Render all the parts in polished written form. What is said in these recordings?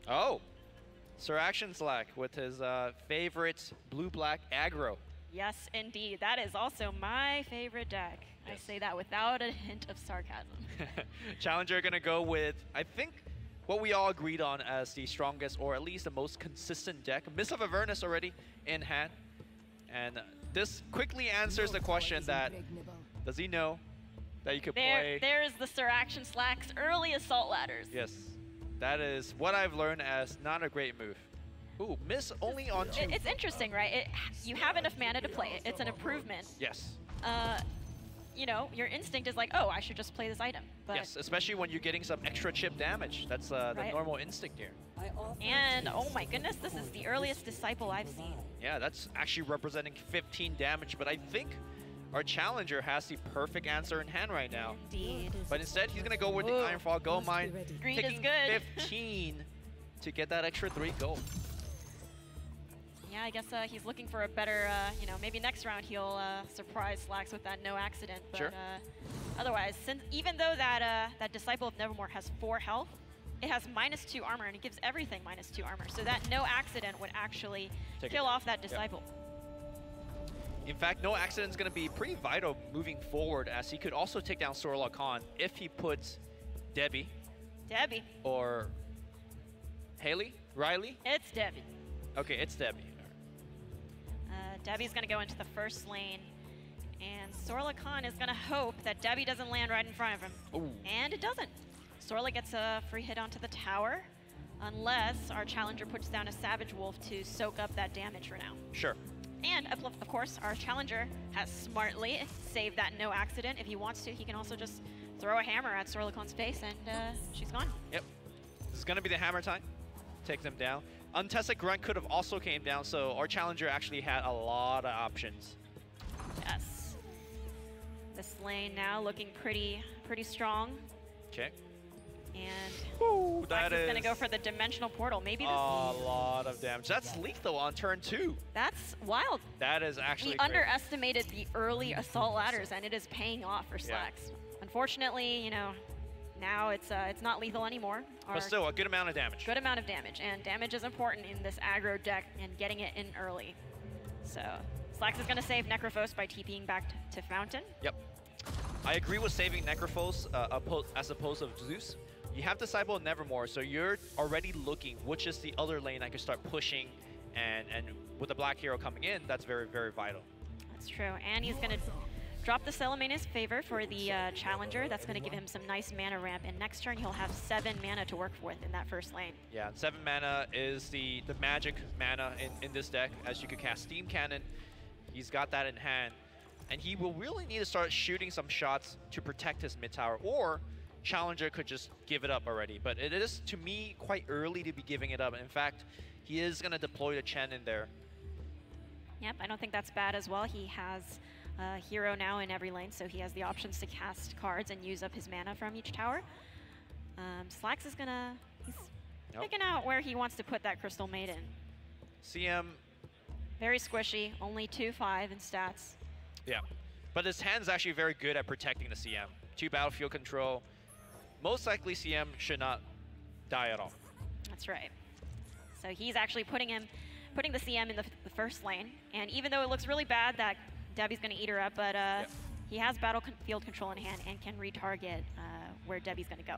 Oh, SirActionSlacks with his favorite blue-black aggro. Yes, indeed. That is also my favorite deck. Yes. I say that without a hint of sarcasm. Challenger gonna go with, I think, what we all agreed on as the strongest or at least the most consistent deck. Miss of Avernus already in hand. And this quickly answers the question that, does he know that you could play? There's the SirActionSlacks early assault ladders. Yes, that is what I've learned as not a great move. Ooh, miss only on 2. It's interesting, right? You have enough mana to play it. It's an improvement. Yes. You know, your instinct is like, oh, I should just play this item. But yes, especially when you're getting some extra chip damage. That's the normal instinct here. And, oh my goodness, this is the earliest Disciple I've seen. Yeah, that's actually representing 15 damage, but I think our challenger has the perfect answer in hand right now. Indeed. But instead, he's going to go with the Ironfall Gold Mine, Green is taking good. 15 to get that extra 3 gold. Yeah, I guess he's looking for a better, you know, maybe next round he'll surprise Slacks with that no accident. But sure. Otherwise, since even though that Disciple of Nevermore has 4 health, it has -2 armor, and it gives everything -2 armor. So that no accident would actually kill off that Disciple. Yep. In fact, no accident is going to be pretty vital moving forward, as he could also take down Sorla Khan if he puts Debbie. Debbie. Or Haley? Riley? It's Debbie. Okay, it's Debbie. Debbie's going to go into the first lane, and Sorla Khan is going to hope that Debbie doesn't land right in front of him. Ooh. And it doesn't. Sorla gets a free hit onto the tower, unless our challenger puts down a Savage Wolf to soak up that damage for now. Sure. And, of course, our challenger has smartly saved that no accident. If he wants to, he can also just throw a hammer at Sorla Khan's face, and she's gone. Yep. This is going to be the hammer time. Take them down. Untested Grunt could have also came down, so our challenger actually had a lot of options. Yes. This lane now looking pretty strong. Okay. And that is going to go for the Dimensional Portal. Maybe this... a lot of damage. That's lethal on turn 2. That's wild. That is actually We underestimated the early assault ladders, and it is paying off for Slacks. Yeah. Unfortunately, you know, now it's not lethal anymore. But still, a good amount of damage. Good amount of damage, and damage is important in this aggro deck and getting it in early. So Slacks is going to save Necrophos by TPing back to Fountain. Yep. I agree with saving Necrophos as opposed to Zeus. You have Disciple of Nevermore, so you're already looking which is the other lane I can start pushing, and with the Black Hero coming in, that's very, very vital. That's true, and he's going to drop the Celemanus Favor for the Challenger. That's going to give him some nice mana ramp, and next turn he'll have 7 mana to work with in that first lane. Yeah, 7 mana is the magic mana in this deck, as you could cast Steam Cannon. He's got that in hand, and he will really need to start shooting some shots to protect his mid tower, or Challenger could just give it up already. But it is, to me, quite early to be giving it up. In fact, he is going to deploy the Chen in there. Yep, I don't think that's bad as well. He has a hero now in every lane, so he has the options to cast cards and use up his mana from each tower. Slacks is he's picking out where he wants to put that Crystal Maiden. CM. Very squishy, only 2/5 in stats. Yeah, but his hand's actually very good at protecting the CM. 2 battlefield control. Most likely CM should not die at all. That's right. So he's actually putting the CM in the first lane, and even though it looks really bad that Debbie's going to eat her up, but he has battlefield control in hand and can retarget where Debbie's going to go.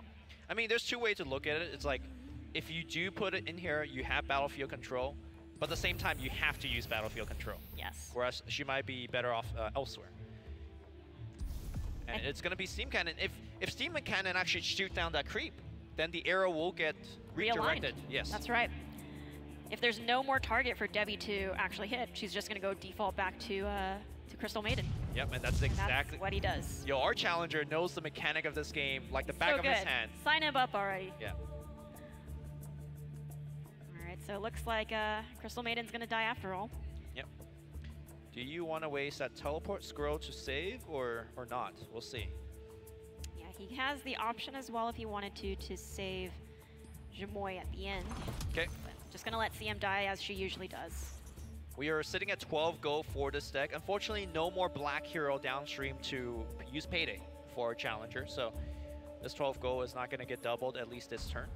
I mean, there's 2 ways to look at it. It's like, if you do put it in here, you have battlefield control, but at the same time, you have to use battlefield control. Yes. Whereas she might be better off elsewhere. And it's going to be Steam Cannon. If Steam Cannon actually shoot down that creep, then the arrow will get redirected. Realigned. Yes. That's right. If there's no more target for Debbie to actually hit, she's just going to go default back to Crystal Maiden. Yep, and that's exactly what he does. Yo, our challenger knows the mechanic of this game like the back of his hand. Sign him up already. Yeah. All right, so it looks like Crystal Maiden's going to die after all. Yep. Do you want to waste that teleport scroll to save or not? We'll see. Yeah, he has the option as well if he wanted to save Jamoy at the end. Okay. But just going to let CM die as she usually does. We are sitting at 12 gold for this deck. Unfortunately, no more Black Hero downstream to use Payday for a Challenger, so this 12 gold is not going to get doubled, at least this turn.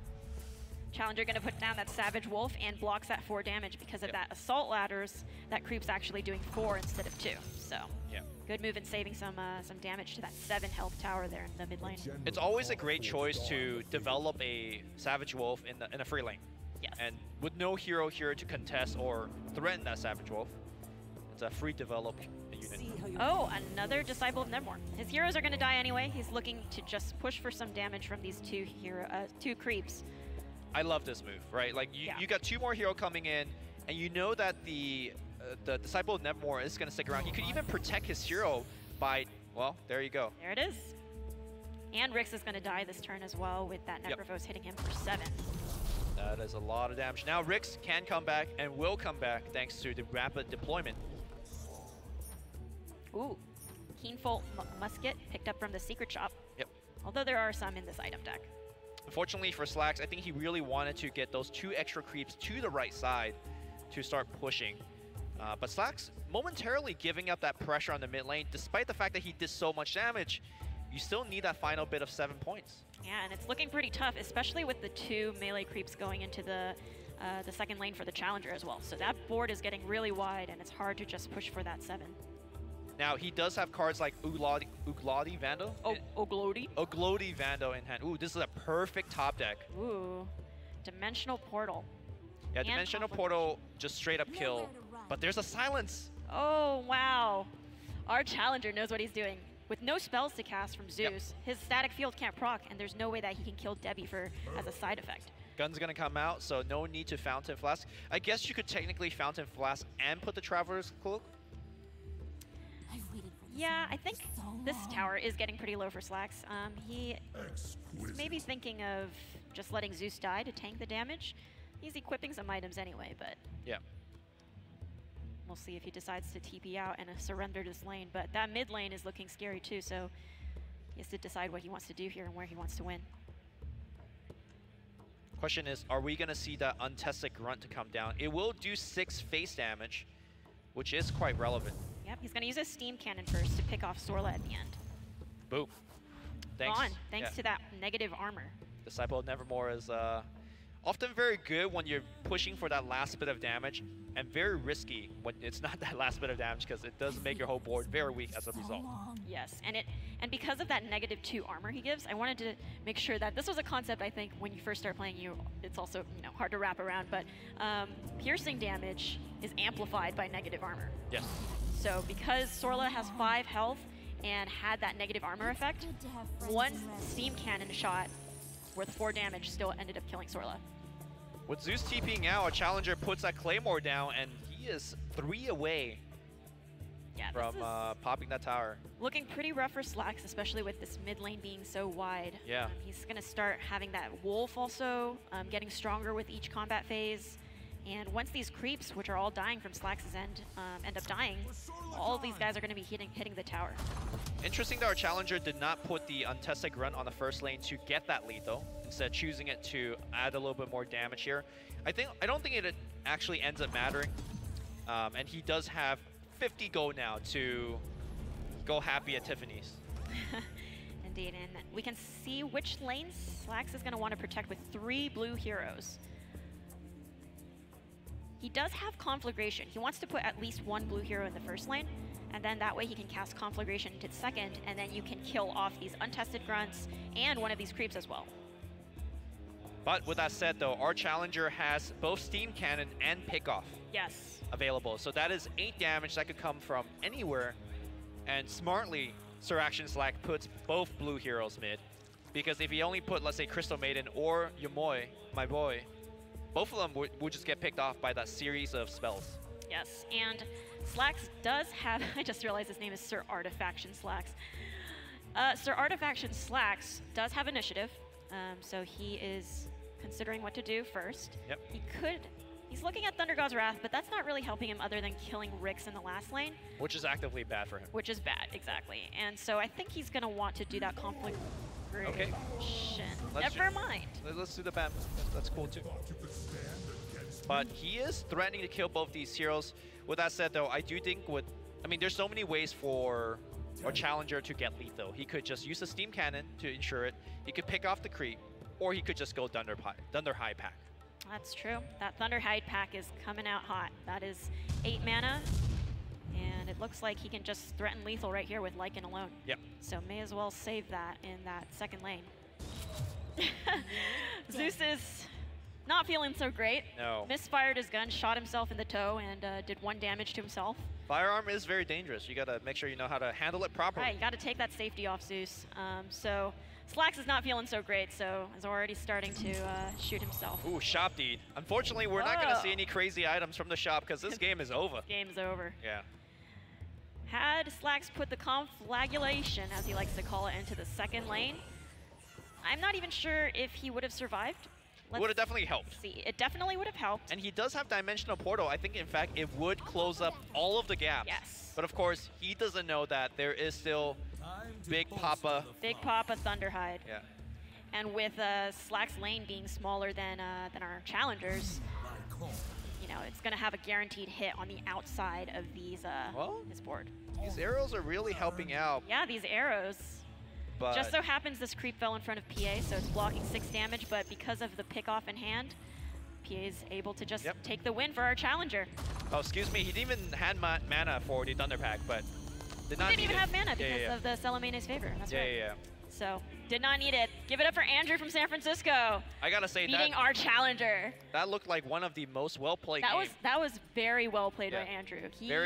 Challenger going to put down that Savage Wolf and blocks that 4 damage because of that Assault Ladders. That creep's actually doing 4 instead of 2. So good move in saving some damage to that 7 health tower there in the mid lane. It's always a great choice to develop a Savage Wolf in a free lane. Yes. And with no hero here to contest or threaten that Savage Wolf, it's a free develop unit. Oh, another Disciple of Nevermore. His heroes are going to die anyway. He's looking to just push for some damage from these two creeps. I love this move, right? Like you got 2 more hero coming in, and you know that the Disciple of Nevermore is going to stick around. You could even protect his hero by, well, there you go. There it is. And Rix is going to die this turn as well with that Necrophos hitting him for 7. That is a lot of damage. Now Rix can come back and will come back thanks to the rapid deployment. Ooh, Keenfold Musket picked up from the secret shop. Yep. Although there are some in this item deck. Unfortunately for Slacks, I think he really wanted to get those 2 extra creeps to the right side to start pushing. But Slacks momentarily giving up that pressure on the mid lane, despite the fact that he did so much damage. You still need that final bit of 7 points. Yeah, and it's looking pretty tough, especially with the 2 melee creeps going into the second lane for the Challenger as well. So that board is getting really wide, and it's hard to just push for that 7. Now, he does have cards like Ugladi Vando. Oh, Oglodi? Oglodi Vando in hand. Ooh, this is a perfect top deck. Ooh, Dimensional Portal. Yeah, Dimensional Portal, just straight up kill. But there's a silence. Oh, wow. Our Challenger knows what he's doing. With no spells to cast from Zeus, his static field can't proc, and there's no way that he can kill Debbie as a side effect. Gun's gonna come out, so no need to Fountain Flask. I guess you could technically Fountain Flask and put the Traveler's Cloak. Yeah, I think this tower is getting pretty low for Slacks. He's maybe thinking of just letting Zeus die to tank the damage. He's equipping some items anyway, but yeah, we'll see if he decides to TP out and surrender this lane. But that mid lane is looking scary too, so he has to decide what he wants to do here and where he wants to win. Question is, are we gonna see that untested grunt to come down? It will do 6 face damage, which is quite relevant. Yep, he's gonna use a steam cannon first to pick off Sorla at the end. Boom. Thanks. Gone, thanks to that negative armor. Disciple of Nevermore is often very good when you're pushing for that last bit of damage, and very risky when it's not that last bit of damage because it does make your whole board very weak as a result. Yes, and because of that -2 armor he gives, I wanted to make sure that this was a concept. I think when you first start playing, it's also hard to wrap around, but piercing damage is amplified by negative armor. Yes. So because Sorla has 5 health and had that negative armor effect, 1 steam cannon shot worth 4 damage still ended up killing Sorla. With Zeus TPing out, a Challenger puts that Claymore down, and he is 3 away from popping that tower. Looking pretty rough for Slacks, especially with this mid lane being so wide. Yeah. He's going to start having that Wolf also getting stronger with each combat phase. And once these creeps, which are all dying from Slacks' end, end up dying, all of these guys are going to be hitting the tower. Interesting that our Challenger did not put the untested grunt on the first lane to get that lead though, instead choosing it to add a little bit more damage here. I don't think it actually ends up mattering. And he does have 50 gold now to go happy at Tiffany's. Indeed, and we can see which lanes Slacks is going to want to protect with 3 blue heroes. He does have Conflagration. He wants to put at least 1 blue hero in the first lane, and then that way he can cast Conflagration into the second, and then you can kill off these untested grunts and one of these creeps as well. But with that said though, our Challenger has both Steam Cannon and Pickoff available. So that is 8 damage that could come from anywhere. And smartly, SirActionSlacks puts both blue heroes mid. Because if he only put, let's say, Crystal Maiden or Yomoi, my boy, both of them would just get picked off by that series of spells. Yes, and Slacks does have, I just realized his name is SirArtifaction_Slacks. SirArtifaction_Slacks does have initiative, so he is considering what to do first. Yep. He's looking at Thunder God's Wrath, but that's not really helping him other than killing Rix in the last lane. Which is actively bad for him. Which is bad, exactly. And so I think he's gonna want to do that conflict. Okay. Never mind. Let's do the ban. That's cool too. But he is threatening to kill both these heroes. With that said though, I do think there's so many ways for a Challenger to get lethal. He could just use a Steam Cannon to ensure it. He could pick off the creep, or he could just go Thunder High Pack. That's true. That Thunderhide pack is coming out hot. That is 8 mana, and it looks like he can just threaten lethal right here with Lycan alone. Yep. So may as well save that in that second lane. Zeus is not feeling so great. No. Misfired his gun, shot himself in the toe, and did 1 damage to himself. Firearm is very dangerous. You gotta make sure you know how to handle it properly. Right, you gotta take that safety off Zeus. So Slacks is not feeling so great, so is already starting to shoot himself. Ooh, shop deed. Unfortunately, we're not gonna see any crazy items from the shop because this game is over. Game's over. Yeah. Had Slacks put the conflagration, as he likes to call it, into the second lane, I'm not even sure if he would have survived. Would have definitely helped. See, it definitely would have helped. And he does have Dimensional Portal. I think, in fact, it would close up all of the gaps. Yes. But of course, he doesn't know that there is still Big Papa. Big Papa Thunderhide. Yeah. And with Slacks lane being smaller than our challengers, you know, it's gonna have a guaranteed hit on the outside of these his board. These arrows are really helping out. Yeah, these arrows. But Just so happens this creep fell in front of PA, so it's blocking 6 damage, but because of the pick off in hand, PA is able to just take the win for our challenger. Oh, excuse me, he didn't even had mana for the Thunder Pack, but did not He didn't even have mana Yeah, because of the Salamane's favor. That's right. Yeah. So, did not need it. Give it up for Andrew from San Francisco. I gotta say beating our challenger. That looked like one of the most well-played games. That was very well played by Yeah. Andrew. Very